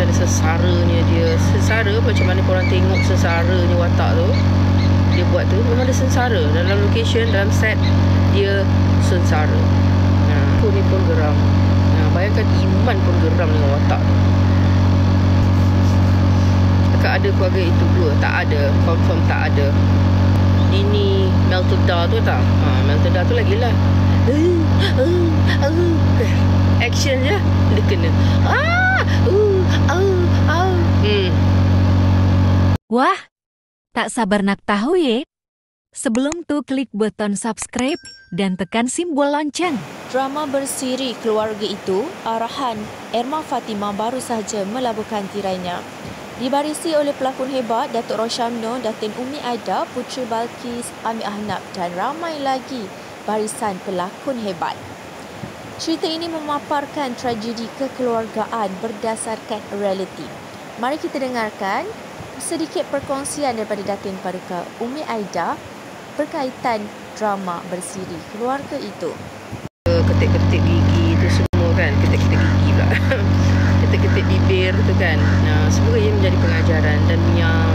macam mana sesaranya dia. Sesara macam mana korang tengok sesaranya watak tu dia buat tu, memang dia sengsara. Dalam location, dalam set, dia sengsara. Aku ni pun geram. Bayangkan Iman pun geram dengan watak tu. Akak ada keluarga itu dua? Tak ada. Confirm tak ada. Ini Melteda tu tak? Melteda tu lagi lah. Action je dia kena. Wah, tak sabar nak tahu ya? Sebelum tu klik button subscribe dan tekan simbol lonceng. Drama Bersiri Keluarga Itu, arahan Erma Fatimah baru sahaja melabuhkan tirainya. Dibarisi oleh pelakon hebat Datuk Roshamno, Datin Umi Aida, Puteri Balkis, Ami Ahnaf dan ramai lagi barisan pelakon hebat. Cerita ini memaparkan tragedi kekeluargaan berdasarkan realiti. Mari kita dengarkan sedikit perkongsian daripada Datin Paduka Umi Aida berkaitan drama Bersiri Keluarga Itu. Ketik-ketik gigi tu semua kan, ketik-ketik gigi pula. Ketik-ketik bibir tu kan. Semoga ia menjadi pengajaran dan yang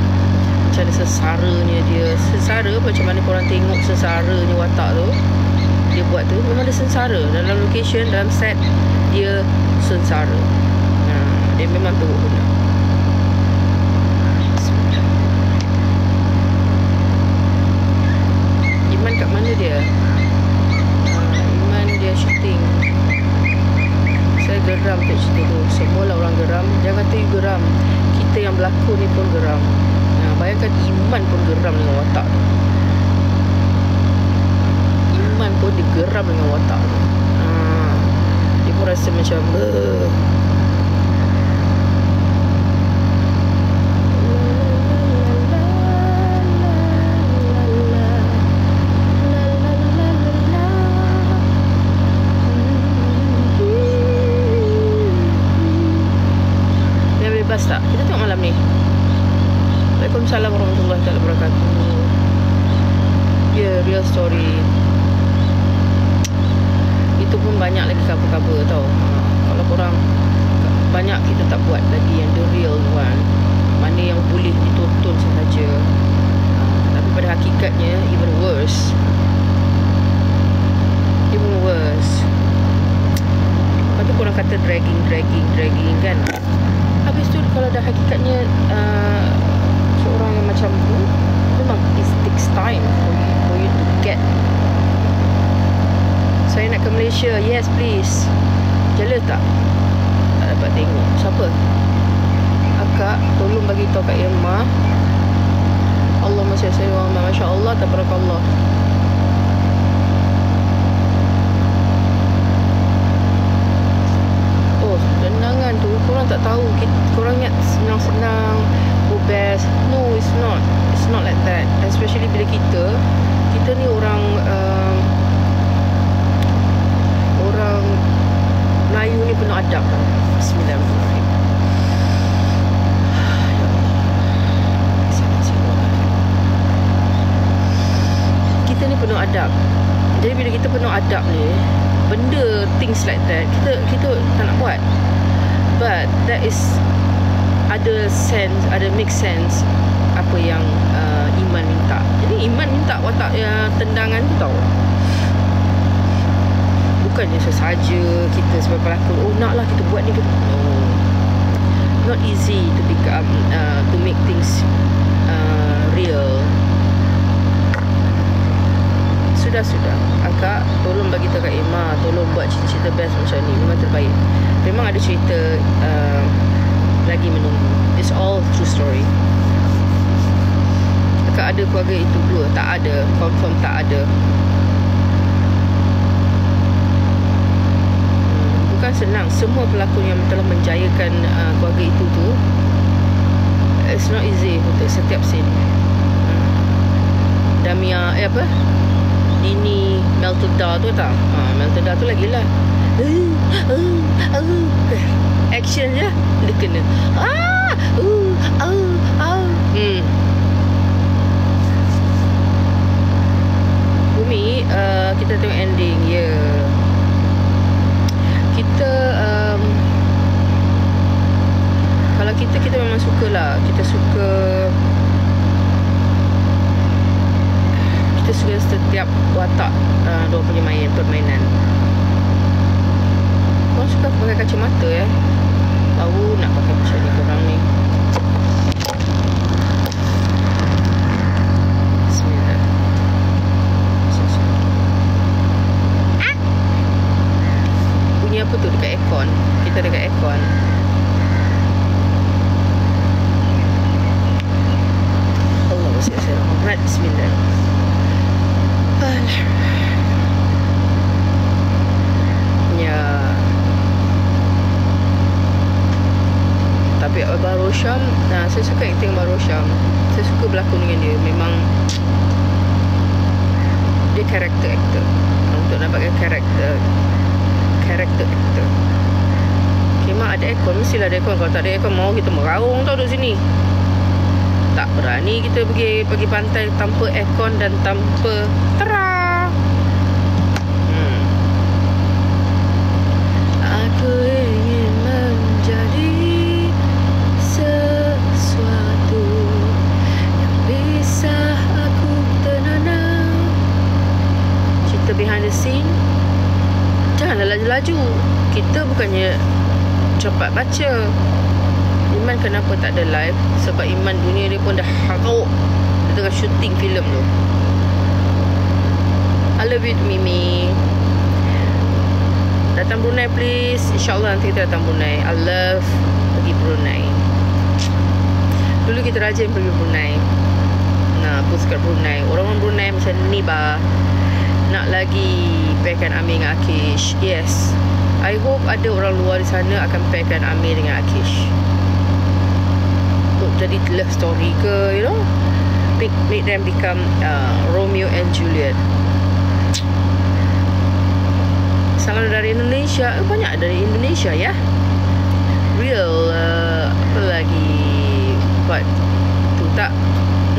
macam mana sesaranya dia. Sesara macam mana korang tengok sesaranya watak tu dia buat tu, memang dia sengsara. Dalam location, dalam set, dia sengsara. Dia memang teruk benar. Iman kat mana dia? Iman dia syuting. Saya geram tengok cerita tu. Semualah orang geram. Jangan kata you geram, kita yang berlakon ni pun geram. Bayangkan Iman pun geram dengan watak tu. Iman pun dia geram dengan watak tu. Dia pun rasa macam dia bebas tak? Kita tengok malam ni. Waalaikumsalam warahmatullahi wabarakatuh. Ya, real story. Itu pun banyak lagi cover-cover tau. Kalau korang banyak, kita tak buat lagi yang the real one. Mana yang boleh ditonton sahaja. Tapi pada hakikatnya even worse. Even worse. Lepas tu korang kata dragging kan. Habis tu kalau dah hakikatnya seorang yang macam tu, memang it takes time for you to get. Saya nak ke Malaysia. Yes please. Jelas tak? Tak dapat tengok. Siapa? Akak tolong bagi tahu kat Irma. Allahumma salli ala Muhammad. Masya Allah, tabarakallah. Oh, tenangan tu korang tak tahu. Korang ingat senang-senang, best. No, it's not. It's not like that. Especially bila kita ni orang Melayu ni penuh adab tau. Bismillahirrahmanirrahim. Kita ni penuh adab. Jadi bila kita penuh adab ni, benda things like that kita tak nak buat. But that is ada sense, ada make sense apa yang Iman minta. Jadi Iman minta watak tendangan tu tau. Bukannya sesaja kita sebagai pelakon, naklah kita buat ni. No. Not easy to become to make things real. Sudah. Akak tolong bagi tahu kat Irma, tolong buat cerita-cerita best macam ni. Memang terbaik. Memang ada cerita lagi menunggu. It's all true story. Akak ada keluarga itu dua? Tak ada. Confirm tak ada. Bukan senang. Semua pelakon yang telah menjayakan keluarga itu tu, it's not easy untuk setiap scene. Damia Ini Melteda tu tak? Melteda tu lagi lah. Action je dia kena. Bumi, kita tengok ending. Ya, kita kita memang suka lah. Kita suka setiap watak diorang punya permainan. Korang suka pakai kacamata Tahu nak pakai macam ni korang ni. Bismillah. Bunyi apa tu dekat aircon? Kita dekat aircon. Allahumma salli ala Muhammad. Bismillah. Ya. Tapi Abah Rosham, saya suka akting Abah Rosham. Saya suka berlakon dengan dia. Memang dia karakter aktor. Untuk dapatkan karakter aktor. Memang ada aircon, mestilah ada aircon. Kalau tak ada aircon, mau kita meraung tau duduk sini. Tak berani kita pergi pantai tanpa aircon dan tanpa terang. Aku ingin menjadi sesuatu yang bisa aku tanam. Cerita behind the scene, janganlah laju-laju. Kita bukannya cepat baca. Iman kenapa tak ada live? Sebab Iman dunia dia pun dah haruk. Dia tengah syuting filem tu. I love you Mimi. Datang Brunei please. InsyaAllah nanti kita datang Brunei. I love pergi Brunei. Dulu kita rajin pergi Brunei. Nah, post kat Brunei. Orang-orang Brunei macam ni bah. Nak lagi pairkan Amir dengan Akish. Yes, I hope ada orang luar di sana akan pairkan Amir dengan Akish. Jadi love story ke, you know, make them become Romeo and Juliet. Salam dari Indonesia. Banyak dari Indonesia ya. Real apa lagi part tu tak?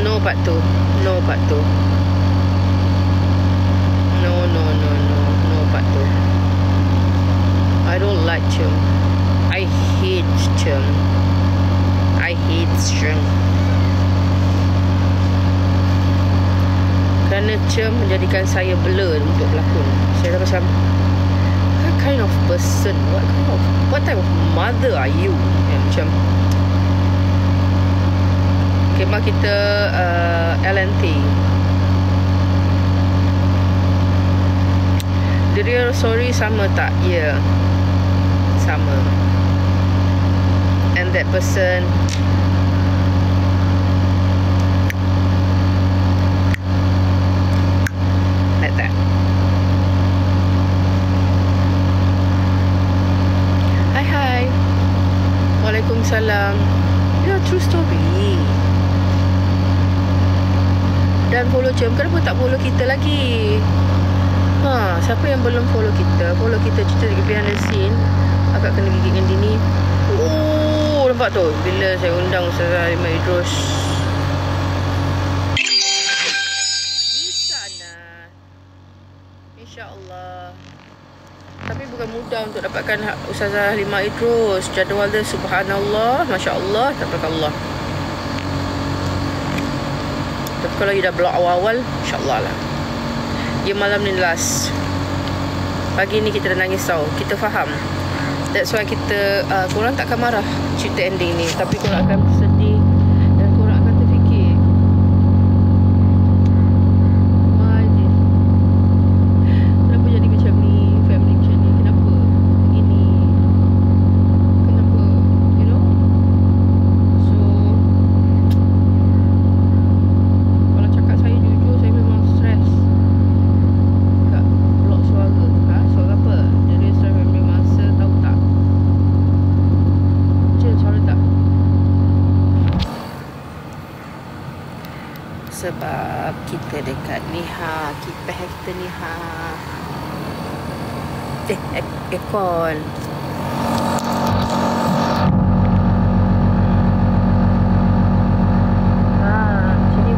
No part tu. No part tu. No part tu. I don't like Cem. I hate Cem. I hate Cem. Kerana Cem menjadikan saya blur untuk berlakon. Saya dah macam, what kind of person, what type of mother are you? Macam kemah kita LNT. The real story sama tak? Ya, sama. And that person like that. Hai. Waalaikumsalam. Ya, true story. Dan follow Cem. Kenapa tak follow kita lagi? Siapa yang belum follow kita? Follow kita cerita behind the scene. Agak kena gigit dengan Dini. Oh, nampak tu bila saya undang Ustazah Halimah Idrus di sana, InsyaAllah. Tapi bukan mudah untuk dapatkan Ustazah Halimah Idrus. Jadual dia subhanallah, masya-Allah, tabarakallah. Tapi kalau you dah blog awal-awal, insya-Allah lah. Dia malam ni last. Pagi ni kita dah nangis tau. Kita faham. That's why kita korang takkan marah cerita ending ni. Tapi korang akan sedih. Dan korang akan terfikir, why this? Kenapa jadi macam ni? Family macam ni? Kenapa begini? Kenapa? You know? So kalau cakap saya jujur, saya memang stress kat blog suara. Suara apa? Jadi stress family masa. Tahu tak? Suara tak? Sebab kita dekat Niha, kipas kita Niha. Aircon. Macam ni.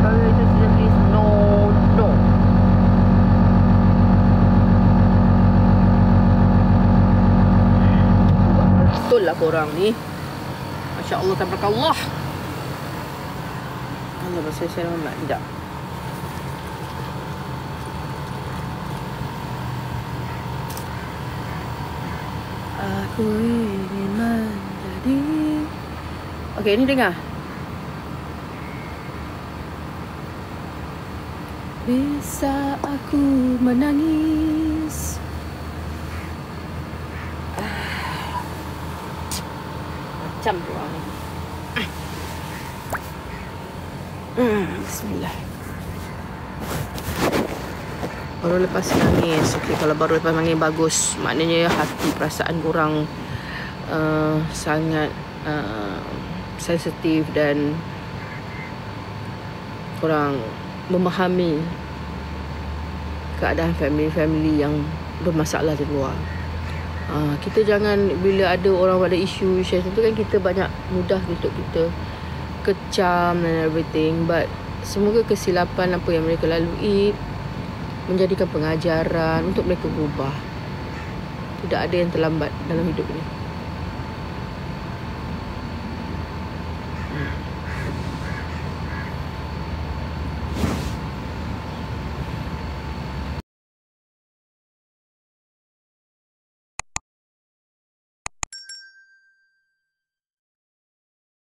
Kalau itu sudah please, no. korang ni. Masya Allah, tabarakallah. Allah bersaya Muhammad. Tidak. Aku ingin menjadi. Okey, ini dengar. Bisa aku menangis. Macam tu orang ni. Bismillah. Baru lepas nangis. Okey, kalau baru lepas nangis bagus. Maknanya hati perasaan korang sangat sensitif dan korang memahami keadaan family yang bermasalah di luar. Kita jangan, bila ada orang ada isu tu kan, kita banyak mudah untuk kita kecam dan everything, but semoga kesilapan apa yang mereka lalui menjadikan pengajaran untuk mereka berubah. Tidak ada yang terlambat dalam hidup ni.